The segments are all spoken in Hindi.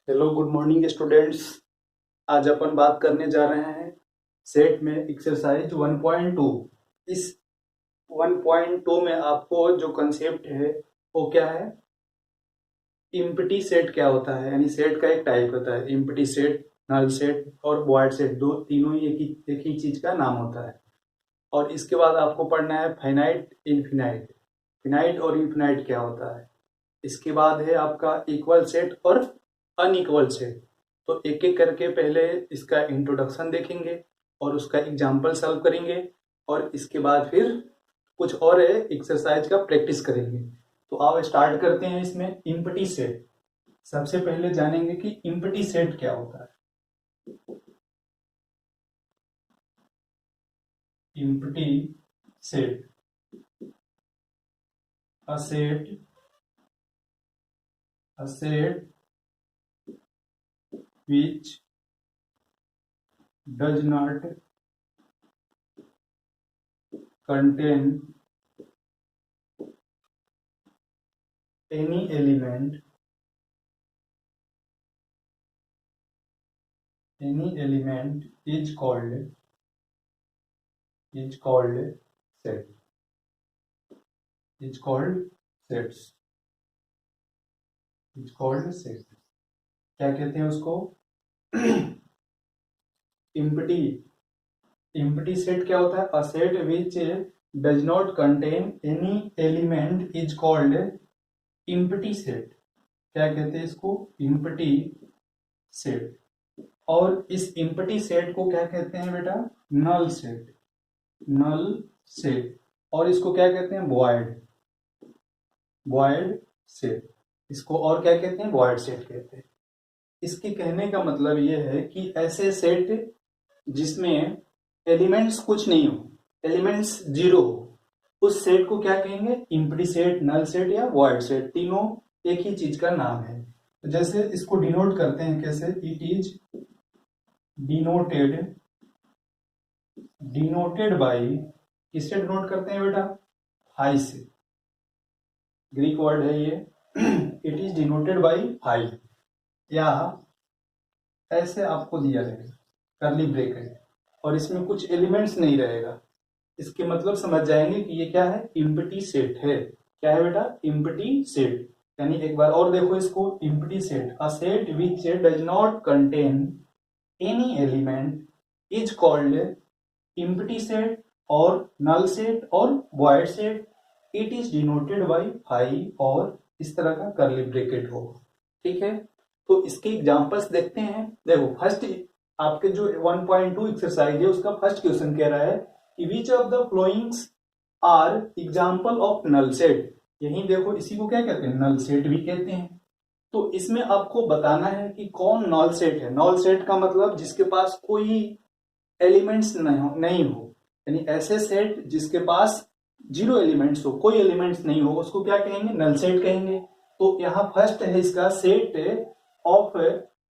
Hello good morning students. आज अपन बात करने जा रहे हैं सेट में एक्सरसाइज 1.2। इस 1.2 में आपको जो कंसेप्ट है वो क्या है, इम्पटी सेट क्या होता है। यानी सेट का एक टाइप होता है इम्पटी सेट, नल सेट और वॉइड सेट, दो तीनों ही एक ही चीज का नाम होता है। और इसके बाद आपको पढ़ना है फाइनाइट इनफिनाइट। फिनाइट और इनफिनाइट क्या होता है। इसके बाद है आपका इक्वल सेट और अनइक्वल सेट। तो एक एक करके पहले इसका इंट्रोडक्शन देखेंगे और उसका एग्जाम्पल सॉल्व करेंगे, और इसके बाद फिर कुछ और एक्सरसाइज का प्रैक्टिस करेंगे। तो आओ स्टार्ट करते हैं इसमें इम्पटी सेट। सबसे पहले जानेंगे कि इम्पटी सेट क्या होता है। Empty set, a set which does not contain any element is called set, is called sets, is called set। क्या कहते हैं उसको? इम्पटी। इम्पटी सेट क्या होता है? A set which does not contain any element is called empty set. क्या कहते हैं इसको? Empty set. और इस इम्पटी सेट को क्या कहते हैं बेटा? Null set, null set. और इसको क्या कहते हैं? Void, void set. इसको और क्या कहते हैं? वॉइड सेट कहते हैं। इसके कहने का मतलब यह है कि ऐसे सेट जिसमें एलिमेंट्स कुछ नहीं हो, एलिमेंट्स जीरो हो, उस सेट को क्या कहेंगे? इम्पटी सेट, नल सेट या वॉइड सेट। तीनों एक ही चीज का नाम है। तो जैसे इसको डिनोट करते हैं कैसे? It is denoted, denoted by, किससे डिनोट करते हैं बेटा? हाई से। ग्रीक वर्ड है ये। It is denoted by high. या ऐसे आपको दिया रहेगा करली ब्रेकेट और इसमें कुछ एलिमेंट्स नहीं रहेगा, इसके मतलब समझ जाएंगे कि ये क्या है? इम्पटी सेट है। क्या है बेटा? Empty set. यानी एक बार और देखो इसको, empty set, a set which does not contain any element is called empty set और नल सेट और void set. It is denoted by phi और इस तरह का करली ब्रेकेट हो। ठीक है, तो इसके एग्जांपल्स देखते हैं। देखो फर्स्ट आपके जो 1.2 एक्सरसाइज है उसका फर्स्ट क्वेश्चन कह रहा है कि which of the followings are example of null set. यही देखो, इसी को क्या कहते हैं? नल सेट भी कहते हैं। तो इसमें आपको बताना है कि कौन नल सेट है। नल सेट का मतलब जिसके पास कोई एलिमेंट्स नहीं हो। यानी ऐसे सेट जिसके पास जीरो एलिमेंट्स हो, कोई एलिमेंट्स नहीं हो, उसको क्या कहेंगे? नल सेट कहेंगे। तो यहाँ फर्स्ट है इसका set of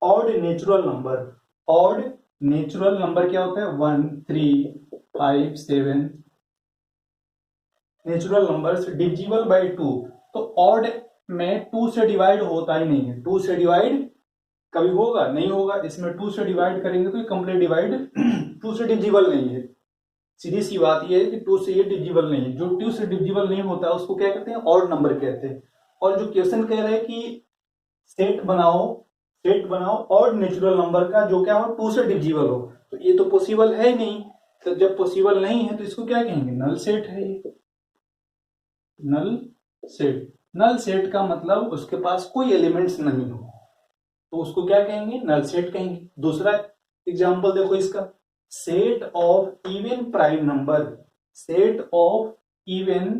odd natural number. Odd natural number क्या होता है? 1 3 5 7 नेचुरल नंबर्स डिविजिबल बाय 2। तो ऑड में 2 से डिवाइड होता ही नहीं है। 2 से डिवाइड कभी होगा? नहीं होगा। इसमें 2 से डिवाइड करेंगे तो कंप्लीट डिवाइड 2 से डिविजिबल नहीं है। सीधी सी बात यह है कि 2 से ये डिविजिबल नहीं है। जो 2 से डिविजिबल नहीं होता उसको क्या कहते हैं? ऑड नंबर कहते हैं। और जो क्वेश्चन कह रहे हैं कि सेट बनाओ, सेट बनाओ ऑड नेचुरल नंबर का जो क्या हो? 2 से डिविजिबल हो, तो ये तो पॉसिबल है ही नहीं। तो जब पॉसिबल नहीं है तो इसको क्या कहेंगे? नल सेट है ये, नल सेट। नल सेट का मतलब उसके पास कोई एलिमेंट्स नहीं हो, तो उसको क्या कहेंगे? नल सेट कहेंगे। दूसरा एग्जांपल देखो इसका, set of even prime number, set of even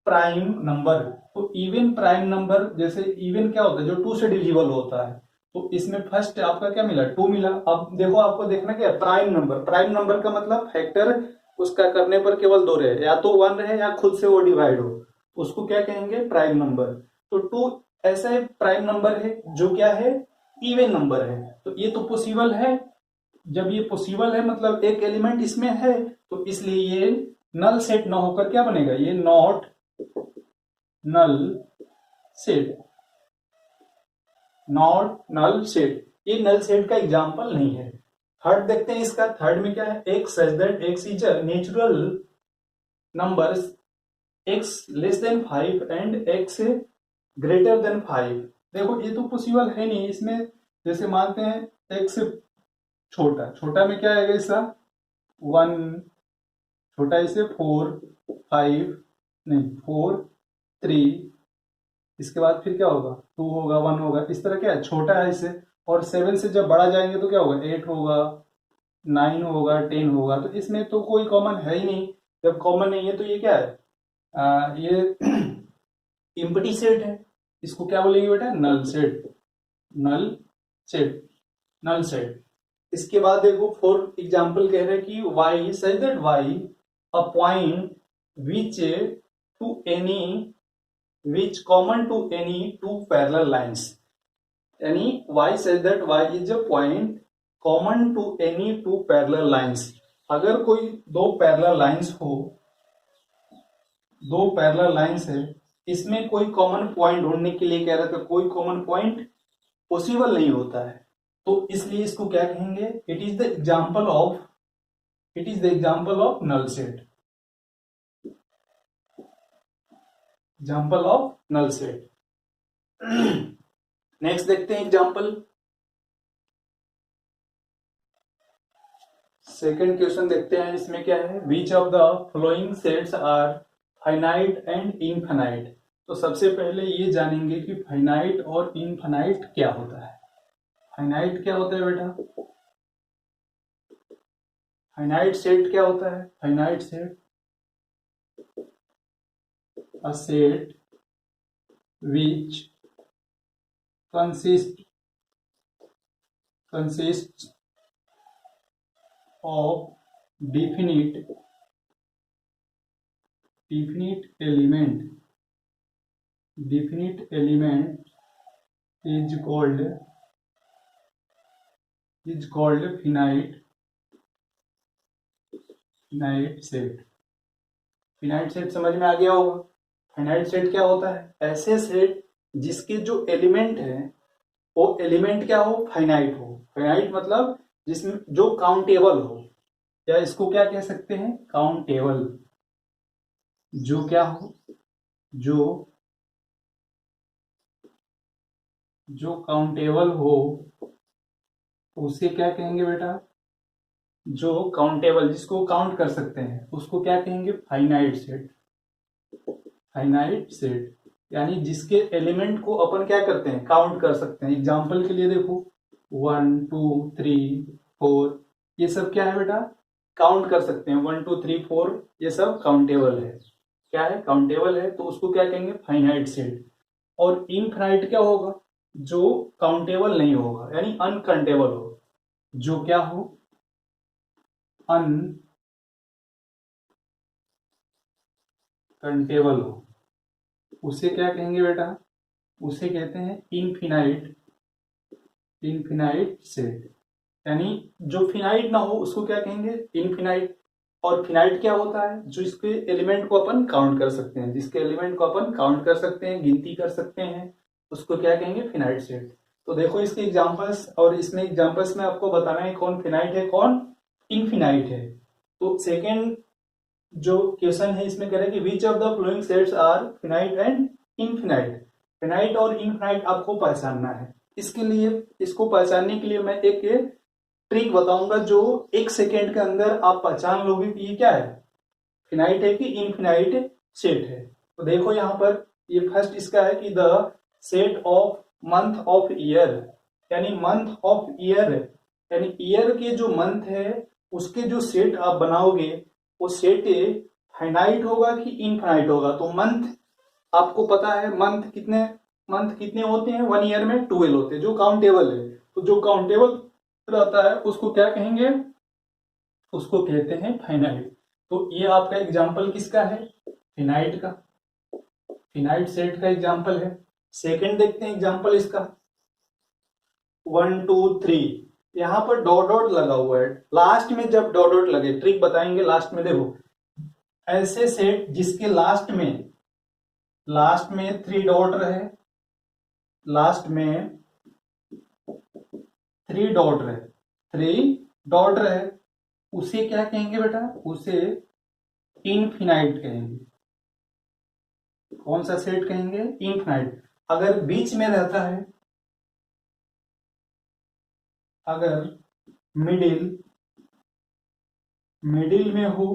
prime number. तो इवन प्राइम नंबर, जैसे इवन क्या होता है? जो 2 से डिविजिबल होता है। तो इसमें फर्स्ट आपका क्या मिला? 2 मिला। अब देखो आपको देखना क्या है? Prime number. प्राइम नंबर का मतलब फैक्टर उसका करने पर केवल 2 रहे, या तो 1 रहे या खुद से वो डिवाइड हो, उसको क्या कहेंगे? Prime number. तो 2 ऐसा है प्राइम नंबर है जो क्या है? इवन नंबर है। तो ये तो पॉसिबल है। जब ये पॉसिबल है मतलब एक एलिमेंट इसमें है, तो इसलिए ये नल सेट ना होकर क्या बनेगा? ये not null set. Not null set, ये नल सेट का एग्जाम्पल नहीं है। थर्ड देखते हैं इसका, थर्ड में क्या है, x such that x is a natural numbers x less than 5 and x greater than 5। देखो ये तो पॉसिबल है नहीं इसमें, जैसे मानते हैं एक्स छोटा, छोटा में क्या आएगा इसका 1, छोटा इसे 4 5 नहीं 4 3, इसके बाद फिर क्या होगा 2 होगा 1 होगा, इस तरह क्या है छोटा है इससे। और 7 से जब बड़ा जाएंगे तो क्या होगा 8 होगा 9 होगा 10 होगा, तो इसमें तो कोई कॉमन है ही नहीं। जब कॉमन नहीं है तो ये क्या है, ये इम्पटी सेट है, इसको क्या बोलेंगे बेटा null set, null set, null set. इसके बाद देखो फोर्थ एग्जांपल कह रहे हैं कि y such that y a point which to any which common to any two parallel lines, यानी y such that y is a point common to any two parallel lines. अगर कोई दो पैरेलल लाइंस हो, दो पैरेलल लाइंस है, इसमें कोई कॉमन पॉइंट ढूंढने के लिए कह रहा था, कोई कॉमन पॉइंट पॉसिबल नहीं होता है, तो इसलिए इसको क्या कहेंगे, it is the example of, it is the example of null set, example of null set. Next देखते हैं एग्जाम्पल, सेकंड क्वेश्चन देखते हैं, इसमें क्या है, which of the following sets are finite and infinite. तो सबसे पहले ये जानेंगे कि फाइनाइट और इनफाइनाइट क्या होता है। फाइनाइट क्या होता है बेटा, फाइनाइट सेट क्या होता है, finite set a set which consists of definite element is called finite set। Finite set समझ में आ गया होगा। फाइनाइट सेट क्या होता है, ऐसे सेट जिसके जो एलिमेंट है वो एलिमेंट क्या हो, फाइनाइट हो। फाइनाइट मतलब जिसमें जो काउंटेबल हो, या इसको क्या कह सकते हैं काउंटेबल, जो क्या हो, जो काउंटेबल हो उसे क्या कहेंगे बेटा, जो काउंटेबल जिसको काउंट कर सकते हैं उसको क्या कहेंगे फाइनाइट सेट। फाइनाइट सेट यानी जिसके एलिमेंट को अपन क्या करते हैं काउंट कर सकते हैं। एग्जांपल के लिए देखो 1 2 3 4, ये सब क्या है बेटा काउंट कर सकते हैं, 1 2 3 4 ये सब काउंटेबल है, क्या है काउंटेबल है, तो उसको क्या कहेंगे फाइनाइट सेट। और इनफाइनाइट क्या होगा, जो काउंटेबल नहीं होगा यानी अनकाउंटेबल हो, जो क्या हो अनकाउंटेबल हो, उसे क्या कहेंगे बेटा, उसे कहते हैं इनफिनाइट सेट। यानी जो फिनाइट ना हो उसको क्या कहेंगे इनफिनाइट। और फिनाइट क्या होता है, जो इसके एलिमेंट को अपन काउंट कर सकते हैं, जिसके एलिमेंट को अपन काउंट कर सकते हैं गिनती कर सकते हैं, उसको क्या कहेंगे फिनाइट सेट। तो देखो इसके एग्जांपल्स, और इसमें एग्जांपल्स में आपको बताना है कौन फिनाइट है कौन इनफिनाइट है। तो सेकेंड जो क्वेश्चन है इसमें कह रहे हैं कि which of the following sets are finite and infinite. Finite और इनफिनाइट आपको पहचानना है। इसके लिए, इसको पहचानने के लिए मैं एक ट्रिक बताऊंगा जो 1 सेकेंड के अंदर आप पहचान लोगे कि ये क्या है, फिनाइट है कि इनफिनाइट सेट है। तो देखो यहाँ पर ये फर्स्ट इसका है कि the set of month of year, यानी मंथ ऑफ ईयर, यानी ईयर के जो मंथ है उसके जो सेट आप बनाओगे वो सेट फाइनाइट होगा कि इनफाइनाइट होगा। तो मंथ आपको पता है मंथ कितने होते हैं, 1 ईयर में 12 होते हैं जो काउंटेबल है। तो जो काउंटेबल रहता है उसको क्या कहेंगे, उसको कहते हैं फाइनाइट। तो ये आपका एग्जाम्पल किसका है फिनाइट का, फिनाइट सेट का एग्जाम्पल है। सेकंड देखते हैं एग्जाम्पल इसका 1 2 3, यहां पर डॉट डॉट लगा हुआ है, लास्ट में जब डॉट डॉट लगे ट्रिक बताएंगे लास्ट में। देखो ऐसे सेट जिसके लास्ट में 3 डॉट रहे, लास्ट में 3 डॉट रहे, 3 डॉट रहे, उसे क्या कहेंगे बेटा, उसे इनफिनाइट कहेंगे। कौन सा सेट कहेंगे, इनफिनाइट। अगर बीच में रहता है, अगर मिडिल में हो,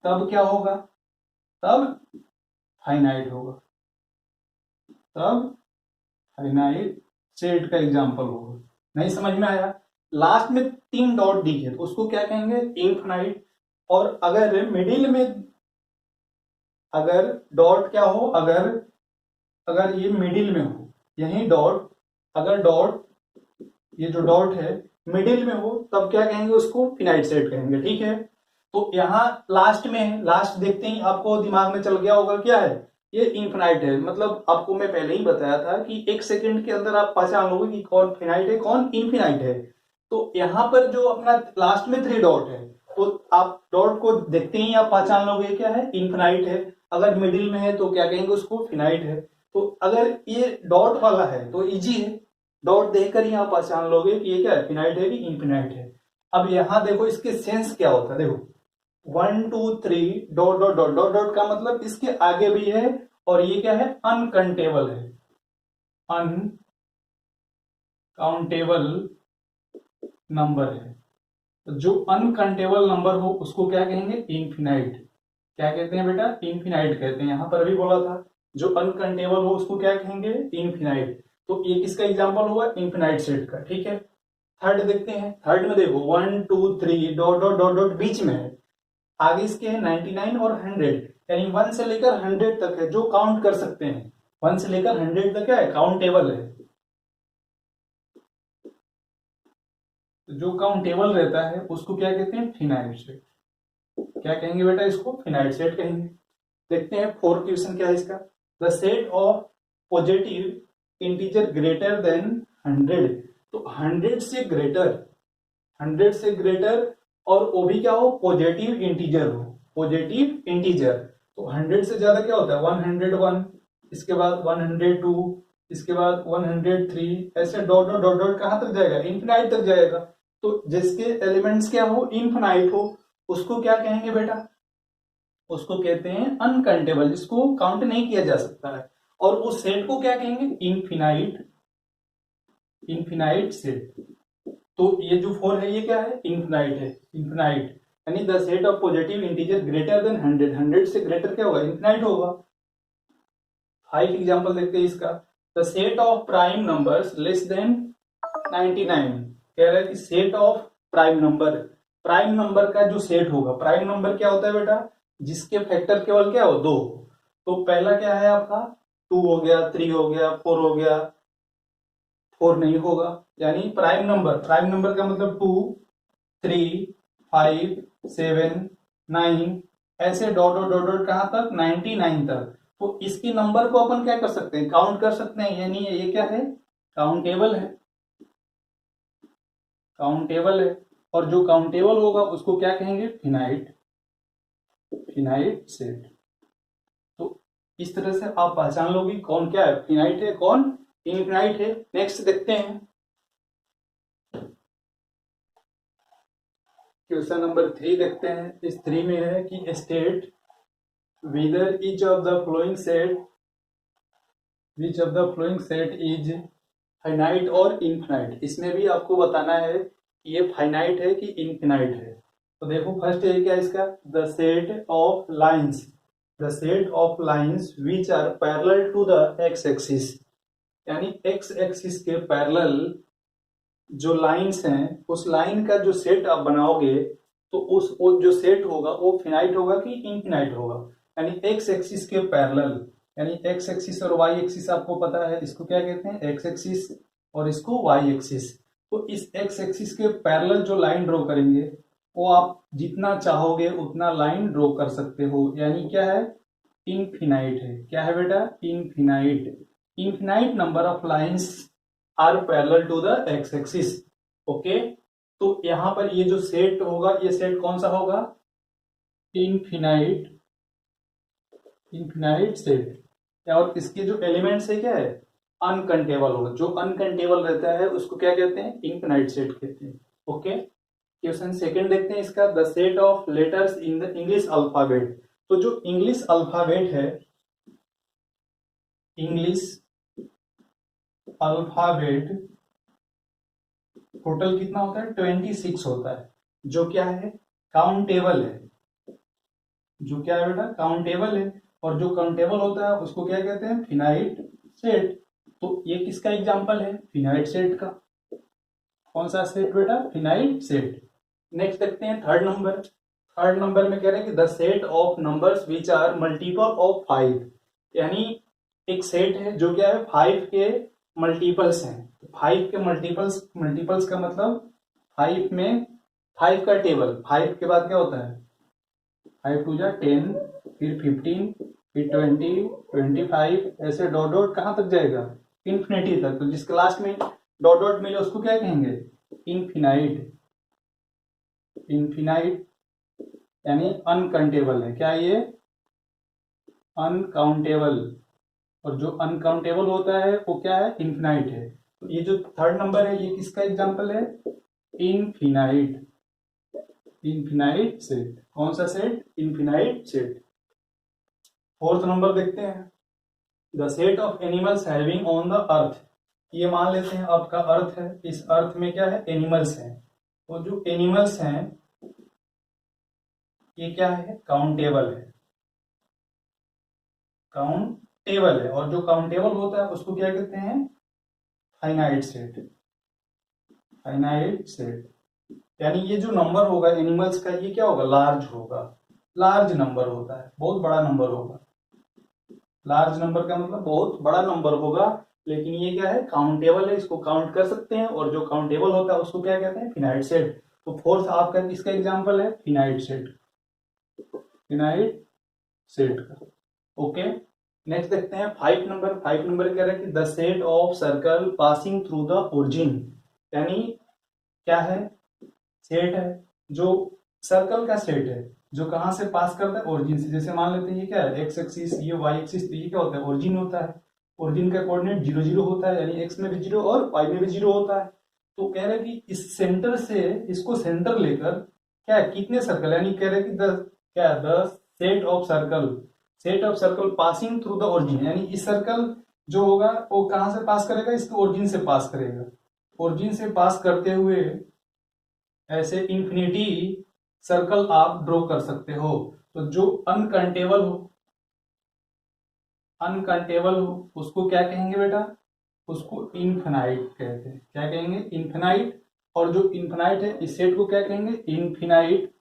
तब क्या होगा, तब फाइनाइट होगा, तब फाइनाइट सेट का एग्जांपल होगा। नहीं समझ में आया, लास्ट में 3 डॉट दिखे तो उसको क्या कहेंगे, इनफिनाइट। और अगर मिडिल में, अगर डॉट क्या हो, अगर ये मिडिल में हो, यही डॉट, अगर डॉट, ये जो डॉट है मिडिल में हो, तब क्या कहेंगे, उसको फिनाइट सेट कहेंगे। ठीक है, तो यहाँ लास्ट में है, लास्ट देखते ही आपको दिमाग में चल गया होगा क्या है, ये इनफिनाइट है। मतलब आपको मैं पहले ही बताया था कि 1 सेकंड के अंदर आप पहचान लोगे कि कौन फिनाइट है कौन इनफिनाइट है। तो यहाँ पर जो अपना लास्ट में 3 डॉट है, तो आप डॉट को देखते ही आप पहचान लोगे क्या है, इनफिनाइट है। अगर मिडिल में है तो क्या कहेंगे, उसको फिनाइट है। तो अगर ये डॉट वाला है तो इजी है, डॉट देखकर ही आप पहचान लोगे कि ये क्या है, फिनाइट है कि इनफिनाइट है। अब यहां देखो इसके सेंस क्या होता है, देखो 1 2 3 dot dot dot dot dot का मतलब इसके आगे भी है, और ये क्या है, अनकाउंटेबल है, अनकाउंटेबल नंबर है। तो जो अनकाउंटेबल नंबर हो उसको क्या कहेंगे, इनफिनाइट। क्या कहते हैं बेटा, इनफिनाइट कहते हैं। यहां पर अभी बोला था जो अनकाउंटेबल हो उसको क्या कहेंगे, इनफिनाइट। तो ये किसका एग्जांपल हुआ, इनफिनाइट सेट का। ठीक है, थर्ड देखते हैं। थर्ड में देखो 1 2 3 डॉट डॉट डॉट डॉट बीच में है, आगे इसके है 99 और 100, यानी 1 से लेकर 100 तक है जो काउंट कर सकते हैं। 1 से लेकर 100 तक क्या है, काउंटेबल है। जो काउंटेबल रहता है उसको क्या कहते हैं, फिनाइट सेट। क्या कहेंगे बेटा, इसको फिनाइट सेट कहेंगे। देखते हैं फोर्थ क्वेश्चन क्या है इसका, the set of positive integer greater than 100। तो 100 से ग्रेटर, 100 से ग्रेटर, और वो भी क्या हो, पॉजिटिव इंटीजर हो, पॉजिटिव इंटीजर। तो 100 से ज्यादा क्या होता है, 101, इसके बाद 102, इसके बाद 103, ऐसे डॉट डॉट डॉट डॉट कहां तक जाएगा, इनफिनाइट तक जाएगा। तो जिसके एलिमेंट्स क्या हो, इनफिनाइट हो, उसको क्या कहेंगे बेटा, उसको कहते हैं अनकाउंटेबल, जिसको काउंट नहीं किया जा सकता है। और उस सेट को क्या कहेंगे, इनफिनाइट, इनफिनाइट सेट। तो ये जो 4 है ये क्या है, इनफिनाइट है, इनफिनाइट, यानी the set of positive integer greater than 100, 100 से ग्रेटर क्या होगा, इनफिनाइट होगा। 5 एग्जांपल देखते हैं इसका, the set of prime numbers less than 99। कह रहा है कि set of prime number, prime number का जो सेट होगा, प्राइम नंबर क्या होता है बेटा, जिसके फैक्टर केवल क्या हो, 2। तो पहला क्या है आपका, 2 हो गया, 3 हो गया, 4 हो गया, 4 नहीं होगा। यानी प्राइम नंबर, प्राइम नंबर का मतलब 2 3 5 7 9, ऐसे डॉट डॉट डॉट डॉट कहां तक, 99 तक। तो इसके नंबर को अपन क्या कर सकते हैं, काउंट कर सकते हैं, यानी ये क्या है, काउंटेबल है, काउंटेबल है। और जो काउंटेबल होगा उसको क्या कहेंगे, फिनाइट, फिनाइट सेट। तो इस तरह से आप पहचान लोगे कौन क्या है, फिनाइट है कौन इनफिनाइट है। नेक्स्ट देखते हैं क्वेश्चन नंबर 3 देखते हैं। इस 3 में है कि state whether each of the following set, which of the following set is finite और इनफिनाइट। इसमें भी आपको बताना है कि ये फाइनाइट है कि इनफिनाइट है। तो देखो फर्स्ट है क्या इसका, the set of lines, the set of lines which are parallel to the X axis, यानी एक्स एक्सिस के पैरेलल जो लाइंस हैं, उस लाइन का जो सेट आप बनाओगे तो उस वो जो सेट होगा वो फिनाइट होगा कि इनफिनाइट होगा। यानी एक्स एक्सिस के पैरेलल, यानी एक्स एक्सिस और वाई एक्सिस आपको पता है, इसको क्या कहते हैं, एक्स एक्सिस, और इसको वाई एक्सिस। तो इस एक्स एक्सिस के पैरेलल जो लाइन ड्रॉ करेंगे वो आप जितना चाहोगे उतना लाइन ड्रॉ कर सकते हो, यानी क्या है, इनफिनाइट है। क्या है बेटा, infinite, infinite number of lines are parallel to the X axis. Okay, तो यहां पर ये जो सेट होगा, ये सेट कौन सा होगा, इनफिनाइट, इनफिनाइट सेट। और इसके जो एलिमेंट्स है क्या है, अनकंटेबल होगा। जो अनकंटेबल रहता है उसको क्या कहते हैं, इनफिनाइट सेट कहते हैं। ओके, क्वेश्चन सेकंड देखते हैं इसका, the set of letters in the English alphabet. तो जो इंग्लिश अल्फाबेट है, इंग्लिश अल्फाबेट टोटल कितना होता है, 26 होता है, जो क्या है, काउंटेबल है। जो क्या है बेटा, काउंटेबल है। और जो काउंटेबल होता है उसको क्या कहते हैं, फिनाइट सेट। तो ये किसका एग्जांपल है, फिनाइट सेट का। कौन सा सेट बेटा, फिनाइट सेट। नेक्स्ट देखते हैं थर्ड नंबर। थर्ड नंबर में कह रहे हैं कि the set of numbers which are multiple of 5, यानी एक सेट है जो क्या है 5 के मल्टीपल्स हैं। 5 के मल्टीपल्स, मल्टीपल्स का मतलब 5 में 5 का टेबल, 5 के बाद क्या होता है, 5 टू जा 10, फिर 15, फिर 20, 25, ऐसे डॉट डॉट कहां तक जाएगा, इन्फिनिटी तक। तो जिसके लास्ट में डॉट डॉट मिले उसको क्या कहेंगे, इन्फिनाइट। इन्फिनाइट यानी अनकाउंटेबल है, क्या ये, अनकाउंटेबल। और जो अनकाउंटेबल होता है वो क्या है, इन्फिनाइट है। तो ये जो थर्ड नंबर है ये किसका एग्जांपल है, इन्फिनाइट। Infinite set. कौन सा set, infinite set. Fourth number देखते हैं, the set of animals having on the earth. ये मान लेते हैं आपका अर्थ है, इस अर्थ में क्या है, एनिमल्स हैं। तो जो एनिमल्स हैं ये क्या है, काउंटेबल है, काउंटेबल है। और जो काउंटेबल होता है उसको क्या कहते हैं, फाइनाइट सेट। फाइनाइट सेट यानी ये जो नंबर होगा एनिमल्स का, ये क्या होगा, लार्ज होगा। लार्ज नंबर होता है, बहुत बड़ा नंबर होगा। लार्ज नंबर का मतलब बहुत बड़ा नंबर होगा, लेकिन ये क्या है, काउंटेबल है, इसको काउंट कर सकते हैं। और जो काउंटेबल होता है उसको क्या कहते हैं, फिनाइट सेट। तो फोर्थ आपका किसका एग्जांपल है, फिनाइट सेट। फिनाइट सेट का। ओके, नेक्स्ट देखते हैं 5 नंबर। 5 नंबर कह रहा है कि the set of circle passing through the origin, यानी क्या है, सेट है जो सर्कल का सेट है, जो कहां से पास करता है, ओरिजिन से। जैसे मान लेते हैं ये क्या है, एक्स एक्सिस, ये वाई एक्सिस, तो ये क्या होता है, ओरिजिन होता है। ओरिजिन का कोऑर्डिनेट 0 0 होता है, यानी एक्स में भी 0 और वाई में भी 0 होता है। तो कह रहे हैं कि इस सेंटर से, इसको सेंटर लेकर क्या है, कितने सर्कल, यानी कह रहे हैं कि the set of circle, set of circle passing through the origin, यानी इस सर्कल जो होगा वो कहां से पास करेगा, इसके ओरिजिन से पास करेगा। ओरिजिन से पास करते हुए ऐसे इंफिनिटी सर्कल आप ड्रॉ कर सकते हो। तो जो अनकाउंटेबल हो, अनकाउंटेबल हो उसको क्या कहेंगे बेटा, उसको इनफिनाइट कहते हैं। क्या कहेंगे, इनफिनाइट। और जो इनफिनाइट है इस सेट को क्या कहेंगे, इनफिनाइट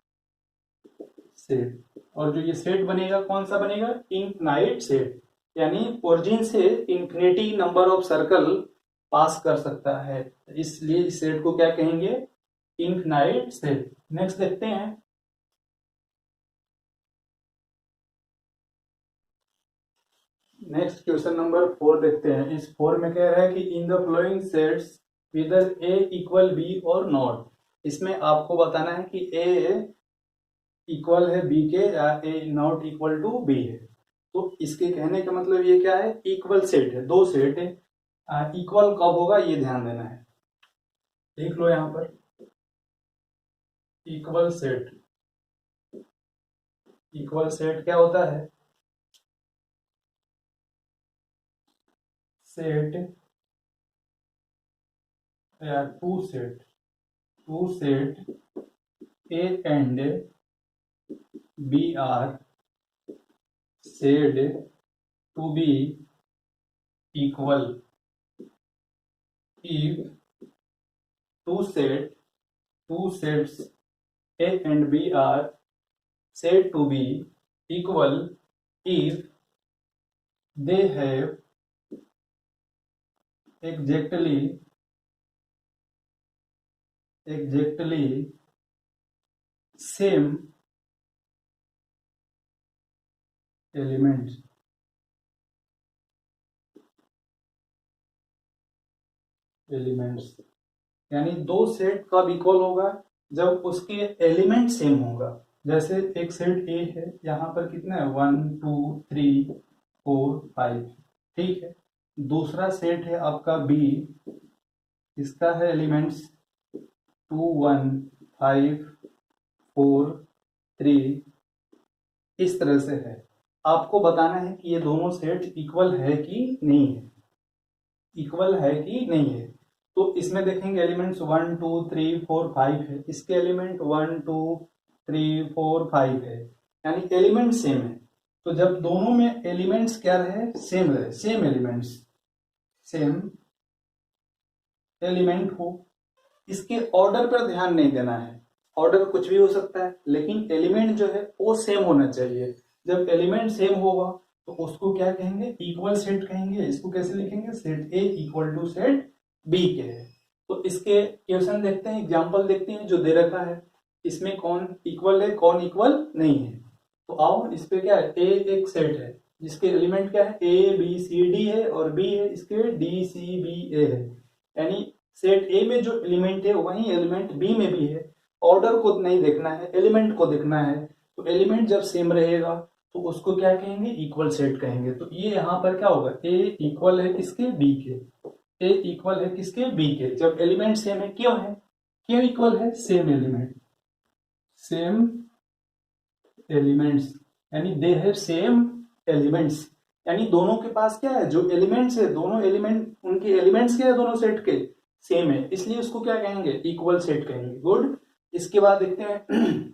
सेट। और जो ये सेट बनेगा कौन सा बनेगा, इनफिनाइट सेट, यानी ओरिजिन से इंफिनिटी नंबर ऑफ सर्कल पास कर सकता है, इसलिए इस सेट को क्या कहेंगे, इनफिनाइट सेट। नेक्स्ट देखते हैं, नेक्स्ट क्वेश्चन नंबर 4 देखते हैं। इस 4 में कह रहा है कि in the following sets whether A equal B और नॉट। इसमें आपको बताना है कि ए इक्वल है बी के या ए नॉट इक्वल टू बी है। तो इसके कहने का मतलब ये क्या है, इक्वल सेट है, दो सेट है। इक्वल कब होगा ये ध्यान देना है, देख लो यहां पर, इक्वल सेट। इक्वल सेट क्या होता है, सेट या two set A and B are said to be equal if two sets A and B are said to be equal if they have exactly same elements। यानी दो सेट कब इक्वल होगा, जब उसके एलिमेंट सेम होगा। जैसे एक सेट ए है, यहाँ पर कितना है 1 2 3 4 5, ठीक है। दूसरा सेट है आपका बी, इसका है एलिमेंट्स 2 1 5 4 3, इस तरह से है। आपको बताना है कि ये दोनों सेट इक्वल है कि नहीं है, इक्वल है कि नहीं है। तो इसमें देखेंगे एलिमेंट्स 1 2 3 4 5 है, इसके एलिमेंट 1 2 3 4 5 है, यानी एलिमेंट सेम है। तो जब दोनों में एलिमेंट्स क्या रहे, सेम रहे, सेम एलिमेंट्स, सेम एलिमेंट हो, इसके ऑर्डर पर ध्यान नहीं देना है, ऑर्डर कुछ भी हो सकता है, लेकिन एलिमेंट जो है वो सेम होना चाहिए। जब एलिमेंट सेम होगा तो उसको क्या कहेंगे, इक्वल सेट कहेंगे। इसको कैसे लिखेंगे, set A equal to set B के है। तो इसके क्वेश्चन देखते हैं, एग्जांपल देखते हैं जो दे रखा है, इसमें कौन इक्वल है कौन इक्वल नहीं है। तो आओ, इस पे क्या है, ए एक सेट है जिसके एलिमेंट क्या है, ए बी सी डी है, और बी है इसके डी सी बी ए है, यानी सेट ए में जो एलिमेंट है वही एलिमेंट बी में भी है। ऑर्डर को नहीं देखना है, एलिमेंट को देखना है। तो एलिमेंट जब सेम रहेगा तो उसको क्या कहेंगे, इक्वल सेट कहेंगे। तो ये यहाँ पर क्या होगा, ए इक्वल है किसके, बी के, ए इक्वल है किसके, बी के। जब एलिमेंट सेम है, क्यों इक्वल है, सेम एलिमेंट, सेम एलिमेंट्स, यानी दे हैव सेम एलिमेंट्स, यानी दोनों के पास क्या है, जो एलिमेंट्स है, दोनों एलिमेंट, उनके एलिमेंट्स क्या है, दोनों सेट के सेम है, इसलिए उसको क्या कहेंगे, इक्वल सेट कहेंगे। गुड। इसके बाद देखते हैं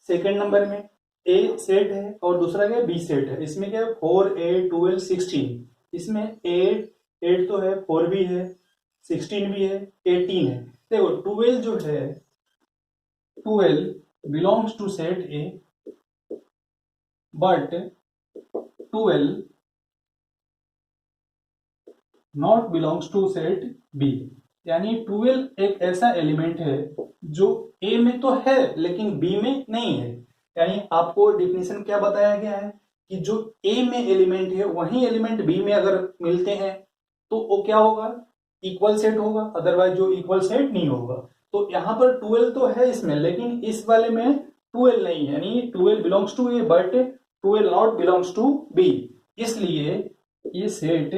सेकंड नंबर में ए सेट है और दूसरा क्या है, बी सेट है। इसमें क्या है, 4 8 12 16, इसमें 8 तो है, 4 भी है, 16 भी है, 18 है। देखो 12 जो है, 12 belongs to set A, but 12 not belongs to set B, यानी 12 एक ऐसा एलिमेंट है जो A में तो है लेकिन B में नहीं है। यानी आपको डिफिनेशन क्या बताया गया है कि जो A में एलिमेंट है वही एलिमेंट B में अगर मिलते हैं तो वो क्या होगा, इक्वल सेट होगा, अदरवाइज जो इक्वल सेट नहीं होगा। तो यहाँ पर 12 तो है इसमें, लेकिन इस वाले में 12 नहीं है, यानी 12 belongs to A but 12 not belongs to B, इसलिए ये सेट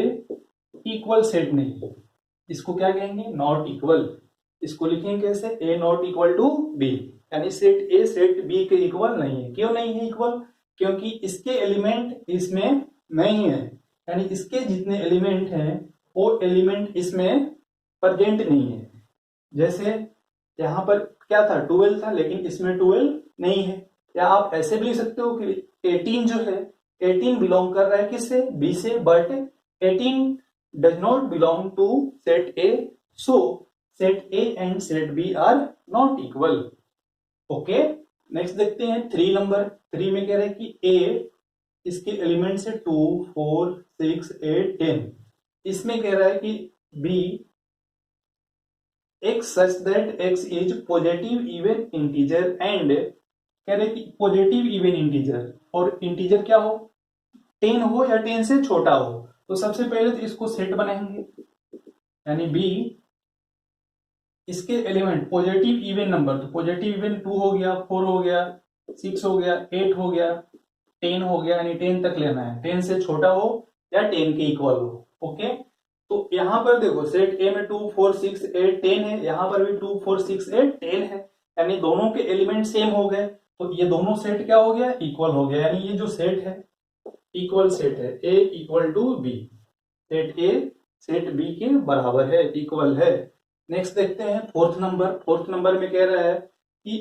इक्वल सेट नहीं है। इसको क्या कहेंगे, नॉट इक्वल। इसको लिखेंगे कैसे, ए नॉट इक्वल टू बी, यानी सेट ए सेट बी के इक्वल नहीं है। क्यों नहीं है इक्वल, क्योंकि इसके एलिमेंट इसमें नहीं है, यानी इसके जितने एलिमेंट हैं वो एलिमेंट इसमें प्रेजेंट नहीं है। जैसे यहाँ पर क्या था, 12 था, लेकिन इसमें 12 नहीं है। या आप ऐसे भी लिख सकते हो कि 18 जो है, 18 बिलोंग कर रहा है किससे, बी से, but 18 does not belong to set A, so set A and set B are not equal. Okay, next देखते हैं 3 नंबर। 3 में कह रहे हैं कि ए, इसके एलिमेंट से 2 4 6 8 10, इसमें कह रहा है कि B x such that x is positive even integer and कह रहे कि पॉजिटिव इवन इंटीजर, और इंटीजर क्या हो, 10 हो या 10 से छोटा हो। तो सबसे पहले तो इसको सेट बनाएंगे, यानी बी, इसके एलिमेंट पॉजिटिव इवन नंबर, तो पॉजिटिव इवन 2 हो गया, 4 हो गया, 6 हो गया, 8 हो गया, 10 हो गया, यानी 10 तक लेना है, 10 से छोटा हो या 10 के इक्वल हो। ओके, तो यहां पर देखो सेट ए में 2 4 6 8 10 है, यहां पर भी 2 4 6 8 10 है, यानी दोनों के एलिमेंट सेम हो गए। तो ये दोनों सेट क्या हो गया, इक्वल हो गया, यानी ये जो सेट है इक्वल सेट है, A equal to B, set A set B के बराबर है, इक्वल है। नेक्स्ट देखते हैं 4th नंबर। 4th नंबर में कह रहा है कि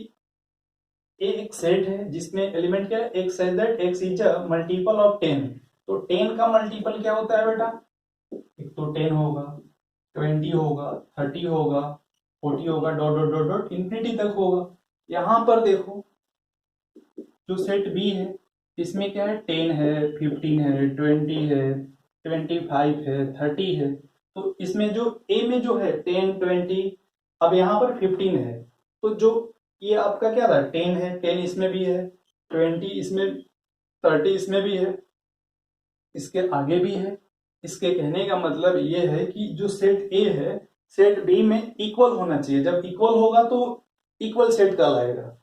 ए एक सेट है जिसमें एलिमेंट क्या है, x such that x is a multiple of 10। तो 10 का मल्टीपल क्या होता है बेटा, एक तो 10 होगा, 20 होगा, 30 होगा, 40 होगा, dot dot dot dot infinity तक होगा। यहां पर देखो जो सेट बी है इसमें क्या है, 10 है, 15 है, 20 है, 25 है, 30 है। तो इसमें जो ए में जो है 10 20, अब यहाँ पर 15 है, तो जो ये आपका क्या था, 10 है, 10 इसमें भी है, 20 इसमें, 30 इसमें भी है, इसके आगे भी है। इसके कहने का मतलब ये है कि जो सेट ए है सेट बी में इक्वल होना चाहिए। जब इक्वल होगा तो इक्वल सेट कहलाएगा।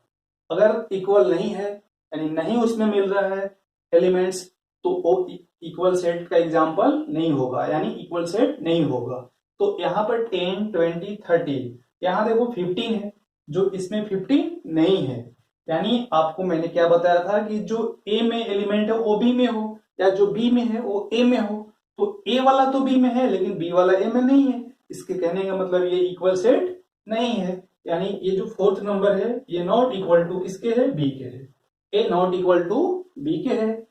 अगर इक्वल नहीं है, यानी नहीं उसमें मिल रहा है एलिमेंट्स, तो वो इक्वल सेट का एग्जाम्पल नहीं होगा, यानी इक्वल सेट नहीं होगा। तो यहाँ पर 10, 20, 30, यहाँ देखो 15 है, जो इसमें 15 नहीं है। यानी आपको मैंने क्या बताया था कि जो ए में एलिमेंट है वो बी में हो, या जो बी में है वो ए में हो। तो ए वाला तो बी में है लेकिन बी वाला ए में नहीं है, इसके कहने का मतलब ये इक्वल सेट नहीं है। यानी ये जो फोर्थ नंबर है ये नॉट इक्वल टू किसके है, बी के है। ए नॉट इक्वल टू बी के है।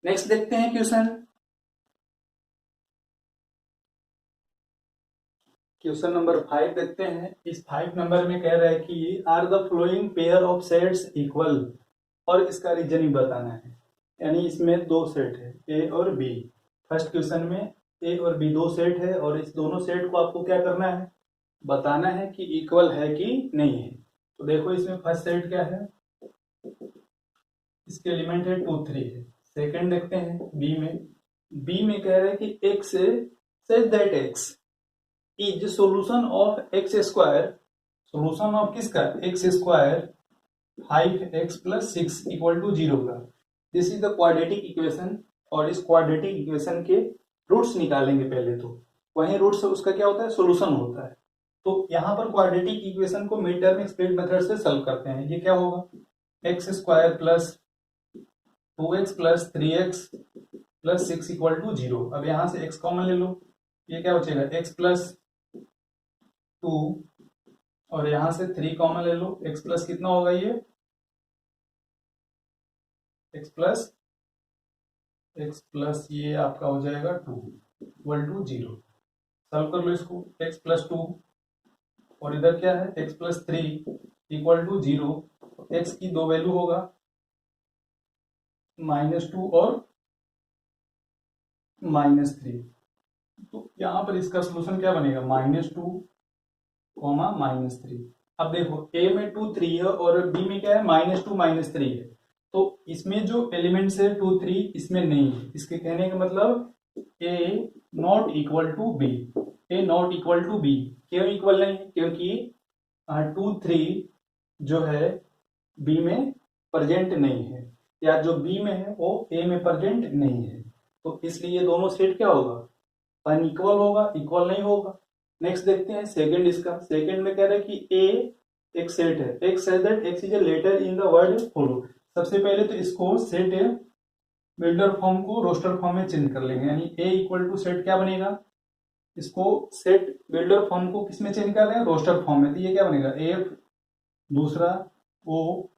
नेक्स्ट देखते हैं क्वेश्चन। क्वेश्चन नंबर 5 देखते हैं। इस 5 नंबर में कह रहा है कि are the following pair of sets equal, और इसका रीजन ही बताना है। यानी इसमें दो सेट है ए और बी। फर्स्ट क्वेश्चन में ए और बी दो सेट है और इस दोनों सेट को आपको क्या करना है, बताना है कि इक्वल है कि नहीं है। तो देखो इसमें फर्स्ट सेट क्या है, इसके एलिमेंट है 2, 3 है। सेकंड देखते हैं बी में। बी में कह रहे हैं कि x such that x is solution of x square, solution of किसका, x square 5x plus 6 equal to 0 का। This is the quadratic equation. और इस क्वाड्रेटिक इक्वेशन के रूट्स निकालेंगे पहले, तो वहीं रूट्स उसका क्या होता है, सोल्यूशन होता है। तो यहाँ पर क्वाड्रेटिक इक्वेशन को मिड टर्म स्प्लिट मेथड से सॉल्व करते हैं। ये क्या होगा, X square plus 2x plus 3x plus 6 equal to 0। अब यहाँ से x कॉमन ले लो, ये क्या बचेगा, x प्लस 2, और यहाँ से 3 कॉमन ले लो, x प्लस कितना होगा, ये x प्लस ये आपका हो जाएगा 2 इक्वल टू 0। सॉल्व कर लो इसको, x प्लस 2 और इधर क्या है x plus 3 equal to 0। x की दो वैल्यू होगा -2 और -3। तो यहाँ पर इसका सोल्यूशन क्या बनेगा, -2, -3। अब देखो a में 2, 3 है और b में क्या है, -2, -3 है। तो इसमें जो एलिमेंट्स है 2, 3 इसमें नहीं है। इसके कहने का मतलब a not equal to b, a not equal to b। क्यों इक्वल नहीं, क्योंकि 2, 3 जो है b में प्रेजेंट नहीं है, या जो b में है वो a में प्रेजेंट नहीं है। तो इसलिए दोनों सेट क्या होगा, अनइक्वल होगा, इक्वल नहीं होगा। नेक्स्ट देखते हैं सेकंड इसका। सेकंड में कह रहा है कि ए एक सेट है, एक set that x is a letter in the word follow. सबसे पहले तो इसको सेट बिल्डर फॉर्म को रोस्टर फॉर्म में चेंज कर लेंगे। यानी ए इक्वल टू सेट क्या बनेगा, इसको सेट बिल्डर फॉर्म को किस में चेंज कर रहे हैं, रोस्टर फॉर्म में। तो ये क्या बनेगा, एफ दूसरा ओ,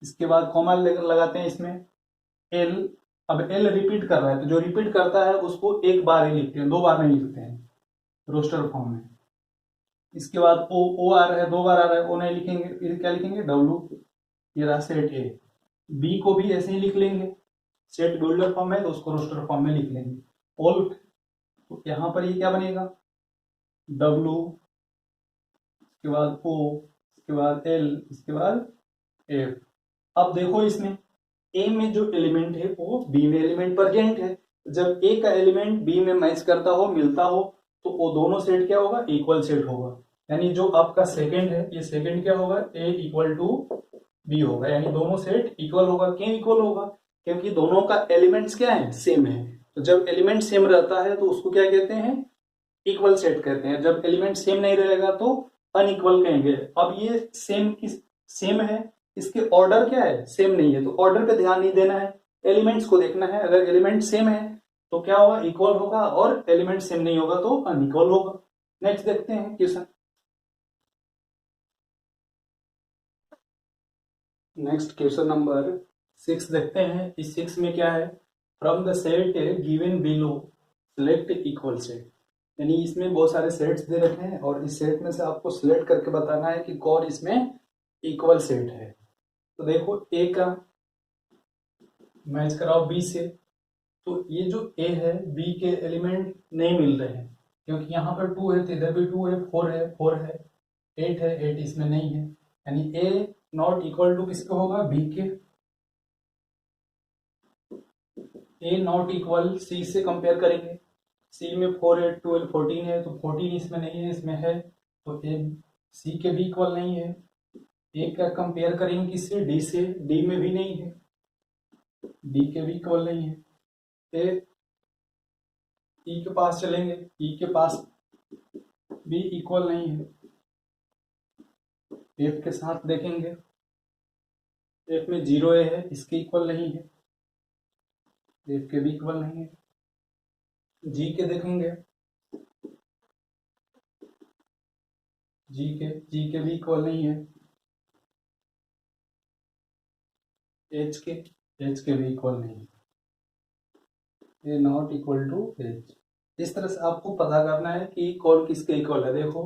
इसके बाद कॉमा लगाते हैं इसमें एल। अब एल रिपीट कर रहा है तो जो रिपीट करता है उसको एक बार ही लिखते हैं, दो बार नहीं लिखते हैं रोस्टर फॉर्म में। इसके बाद ओ आ रहा है, दो बार आ रहा है, ओ नहीं लिखेंगे, फिर क्या लिखेंगे, डब्ल्यू। ये रहा सेट ए। बी को भी ऐसे ही लिख लेंगे, सेट बिल्डर फॉर्म है तो उसको रोस्टर फॉर्म में लिख लेंगे ऑल। तो यहाँ पर ये क्या बनेगा, डब्ल्यू, इसके बाद ओ, इसके बाद एल, इसके बाद एफ। अब देखो इसमें ए में जो एलिमेंट है वो बी में एलिमेंट प्रेजेंट है। जब ए का एलिमेंट बी में मैच करता हो, मिलता हो, तो वो दोनों सेट क्या होगा, इक्वल सेट होगा। यानी जो आपका सेकंड है, ये सेकंड क्या होगा, ए इक्वल टू बी होगा। यानी दोनों सेट इक्वल होगा। क्यों इक्वल होगा, क्योंकि दोनों का एलिमेंट्स क्या है, सेम है। तो जब एलिमेंट सेम रहता है तो उसको क्या कहते हैं, इक्वल सेट कहते हैं। जब एलिमेंट सेम नहीं रहेगा तो अनइक्वल कहेंगे। अब ये सेम है, इसके ऑर्डर क्या है, सेम नहीं है, तो ऑर्डर पे ध्यान नहीं देना है, एलिमेंट्स को देखना है। अगर एलिमेंट सेम है तो क्या होगा, इक्वल होगा, और एलिमेंट सेम नहीं होगा तो अनइक्वल होगा। नेक्स्ट देखते हैं क्वेश्चन। नेक्स्ट क्वेश्चन नंबर 6 देखते हैं। इस 6 में क्या है, from the set given below select equal set. यानी इसमें बहुत सारे सेट्स दे रखे हैं और इस सेट में से आपको सिलेक्ट करके बताना है कि कौन इसमें इक्वल सेट है। तो देखो ए का मैच कराओ बी से, तो ये जो ए है बी के एलिमेंट नहीं मिल रहे हैं, क्योंकि यहाँ पर 2 है तो इधर भी 2 है, 4 है 4 है, 8 है 8 इसमें नहीं है। यानी ए नॉट इक्वल टू किसके होगा, बी के। ए नॉट इक्वल सी से कंपेयर करेंगे, सी में 4 है, 12, 14 है, तो 14 इसमें नहीं है, इसमें है, तो ए सी के भी इक्वल नहीं है। ए का कंपेयर करेंगे किससे, डी से, डी में भी नहीं है, डी के भी इक्वल नहीं है। ए ई के पास चलेंगे, ई के पास भी इक्वल नहीं है। एफ के साथ देखेंगे, एफ में 0 ए है, इसके इक्वल नहीं है, एफ के भी इक्वल नहीं है। जी के देखेंगे, जी के भी इक्वल नहीं है। एच के भी इक्वल नहीं है, ये नॉट इक्वल टू एच। इस तरह से आपको पता करना है कि कौन किसके इक्वल है। देखो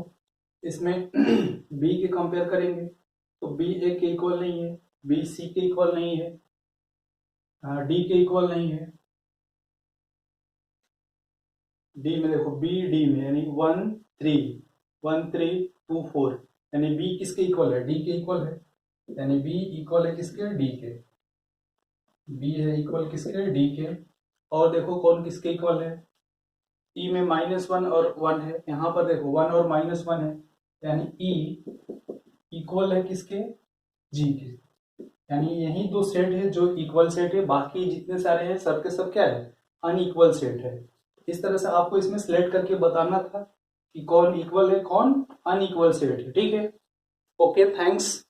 इसमें बी के कंपेयर करेंगे तो बी ए के इक्वल नहीं है, बी सी के इक्वल नहीं है, डी के इक्वल नहीं है। डी में देखो, बी डी में यानी 1 3 2 4, यानी बी किसके इक्वल है, डी के इक्वल है, यानी बी इक्वल है किसके, डी के। बी है इक्वल किसके, डी के। और देखो कौन किसके इक्वल है, ई में -1 और 1 है, यहाँ पर देखो 1 और -1 है, यानी ई इक्वल है किसके, जी के। यानी यही दो सेट है जो इक्वल सेट है, बाकी जितने सारे हैं सब के सब क्या है, अनइक्वल सेट है। इस तरह से आपको इसमें सिलेक्ट करके बताना था कि कौन इक्वल है, कौन अनइक्वल सेट है। ठीक है, ओके, थैंक्स।